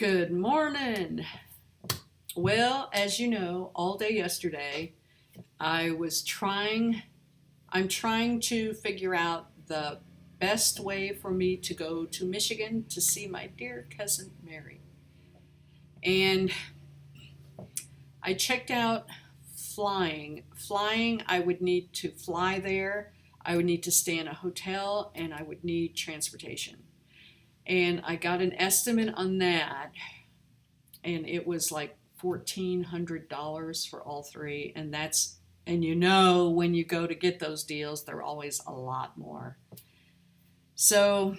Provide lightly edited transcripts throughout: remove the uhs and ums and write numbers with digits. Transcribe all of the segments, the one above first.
Good morning. Well, as you know, all day yesterday, I'm trying to figure out the best way for me to go to Michigan to see my dear cousin Mary. And I checked out flying. Flying, I would need to fly there, I would need to stay in a hotel, and I would need transportation. And I got an estimate on that, and it was like $1,400 for all three. And when you go to get those deals, they're always a lot more. So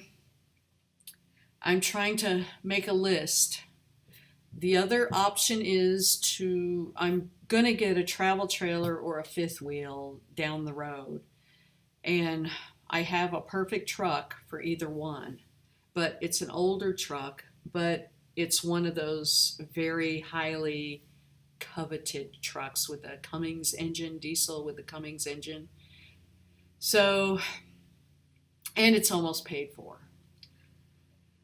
I'm trying to make a list. The other option is I'm going to get a travel trailer or a fifth wheel down the road. And I have a perfect truck for either one. But it's an older truck, but it's one of those very highly coveted trucks with a Cummins engine, diesel with a Cummins engine. So, and it's almost paid for.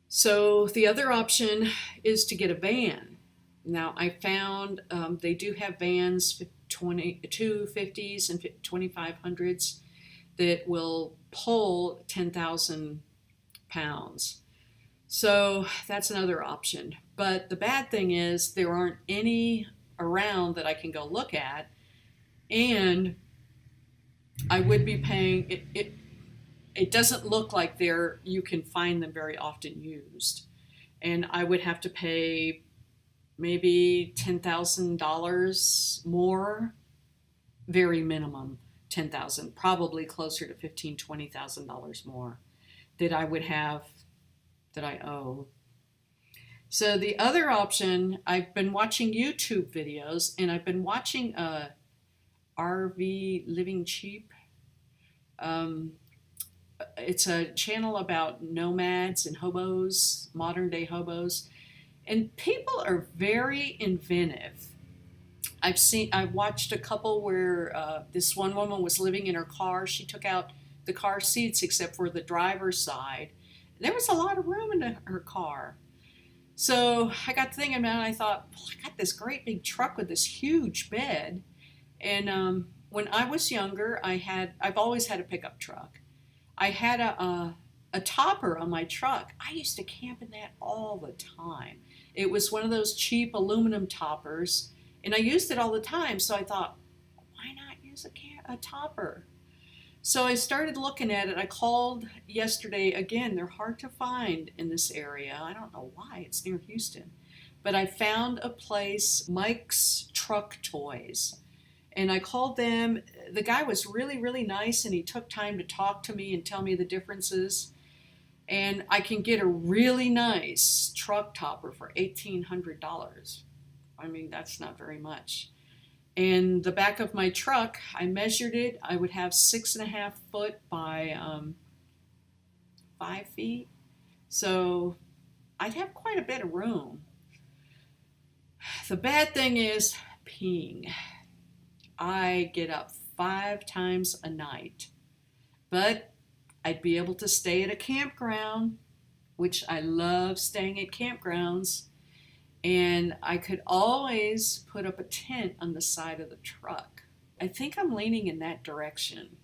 So the other option is to get a van. Now I found they do have vans, 250s and 2500s that will pull 10,000 pounds. So that's another option. But the bad thing is there aren't any around that I can go look at, and I would be paying it doesn't look like you can find them very often used. And I would have to pay maybe $10,000 more, very minimum 10,000, probably closer to $15,000, $20,000 more that I owe. So the other option, I've been watching YouTube videos, and I've been watching RV Living Cheap. It's a channel about nomads and hobos, modern day hobos, and people are very inventive. I've watched a couple where this one woman was living in her car. She took out the car seats except for the driver's side. There was a lot of room in her car. So I got thinking about it, and I thought, well, I got this great big truck with this huge bed. And when I was younger, I've always had a pickup truck. I had a topper on my truck. I used to camp in that all the time. It was one of those cheap aluminum toppers, and I used it all the time. So I thought, why not use a topper? So I started looking at it. I called yesterday. Again, they're hard to find in this area. I don't know why. It's near Houston. But I found a place, Mike's Truck Toys. And I called them. The guy was really, really nice, and he took time to talk to me and tell me the differences. And I can get a really nice truck topper for $1,800. I mean, that's not very much. And the back of my truck, I measured it. I would have 6.5 foot by 5 feet. So I'd have quite a bit of room. The bad thing is peeing. I get up 5 times a night. But I'd be able to stay at a campground, which I love staying at campgrounds. And I could always put up a tent on the side of the truck. I think I'm leaning in that direction.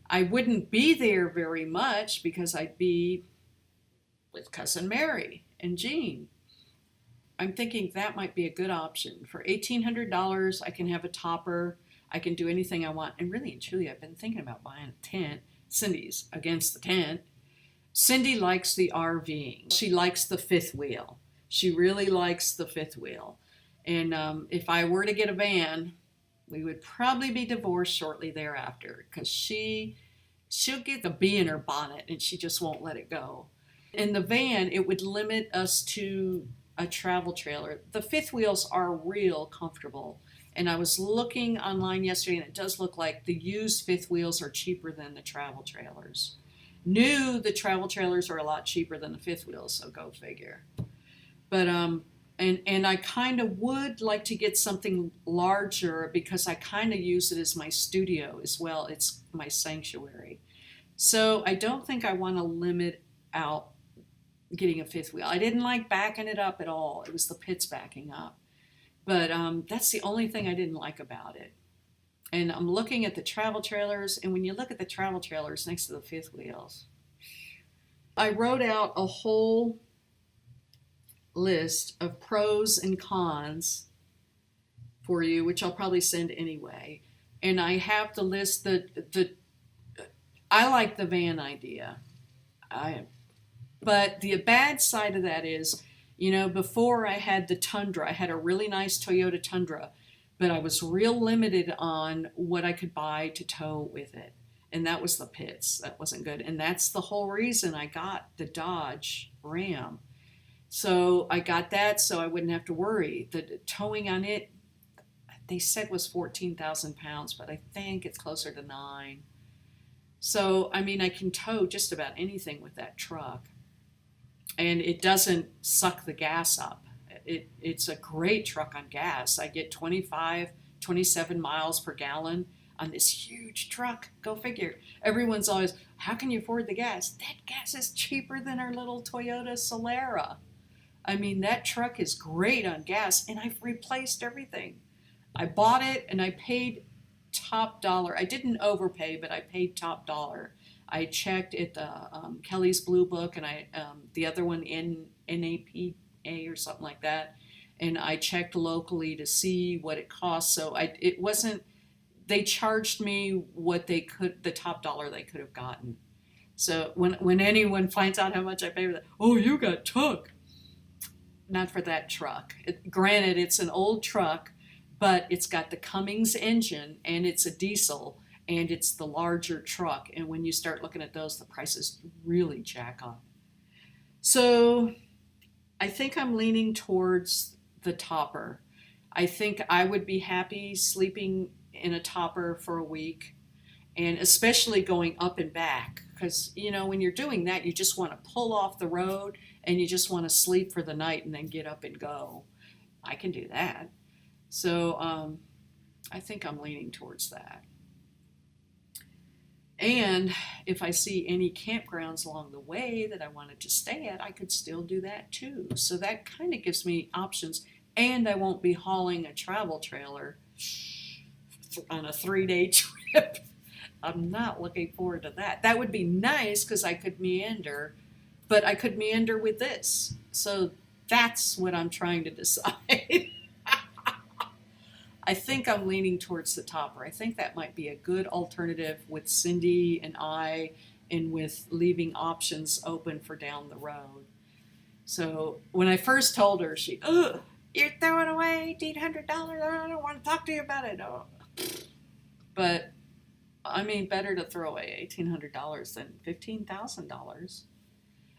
I wouldn't be there very much because I'd be with Cousin Mary and Jean. I'm thinking that might be a good option. For $1,800, I can have a topper. I can do anything I want. And really and truly, I've been thinking about buying a tent. Cindy's against the tent. Cindy likes the RVing. She likes the fifth wheel. She really likes the fifth wheel. And if I were to get a van, we would probably be divorced shortly thereafter, because she'll get the bee in her bonnet and she just won't let it go. In the van, it would limit us to a travel trailer. The fifth wheels are real comfortable. And I was looking online yesterday, and it does look like the used fifth wheels are cheaper than the travel trailers. The travel trailers are a lot cheaper than the fifth wheels, so go figure. But and I kind of would like to get something larger, because I kind of use it as my studio as well. It's my sanctuary. So I don't think I want to limit out getting a fifth wheel. I didn't like backing it up at all. It was the pits backing up. But that's the only thing I didn't like about it. And I'm looking at the travel trailers, and when you look at the travel trailers next to the fifth wheels, I wrote out a whole list of pros and cons for you, which I'll probably send anyway. And I have to list the I like the van idea. But the bad side of that is, before I had the Tundra, I had a really nice Toyota Tundra, but I was real limited on what I could buy to tow with it. And that was the pits. That wasn't good. And that's the whole reason I got the Dodge Ram. So I got that so I wouldn't have to worry. The towing on it, they said was 14,000 pounds, but I think it's closer to 9. So, I mean, I can tow just about anything with that truck. And it doesn't suck the gas up. It's a great truck on gas. I get 27 miles per gallon on this huge truck. Go figure. Everyone's always, how can you afford the gas? That gas is cheaper than our little Toyota Solara. I mean, that truck is great on gas, and I've replaced everything. I bought it, and I paid top dollar. I didn't overpay, but I paid top dollar. I checked at the Kelly's Blue Book, and the other one, NAPA or something like that, and I checked locally to see what it cost. So it wasn't. They charged me what they could, the top dollar they could have gotten. So when anyone finds out how much I pay for that, oh, you got took. Not for that truck. Granted, it's an old truck, but it's got the Cummins engine, and it's a diesel, and it's the larger truck. And when you start looking at those, the prices really jack up. So I think I'm leaning towards the topper. I think I would be happy sleeping in a topper for a week, and especially going up and back, because when you're doing that, you just want to pull off the road and you just want to sleep for the night and then get up and go. I can do that. So I think I'm leaning towards that. And if I see any campgrounds along the way that I wanted to stay at, I could still do that too. So that kind of gives me options, and I won't be hauling a travel trailer on a 3-day trip. I'm not looking forward to that. That would be nice because I could meander, but I could meander with this. So that's what I'm trying to decide. I think I'm leaning towards the topper. I think that might be a good alternative with Cindy and I, and with leaving options open for down the road. So when I first told her, she, you're throwing away $1,800. I don't want to talk to you about it. Oh. But I mean, better to throw away $1,800 than $15,000.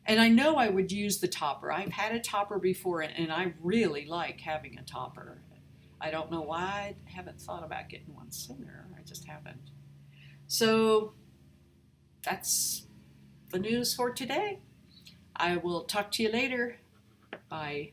And I know I would use the topper. I've had a topper before, and I really like having a topper. I don't know why I haven't thought about getting one sooner. I just haven't. So that's the news for today. I will talk to you later. Bye.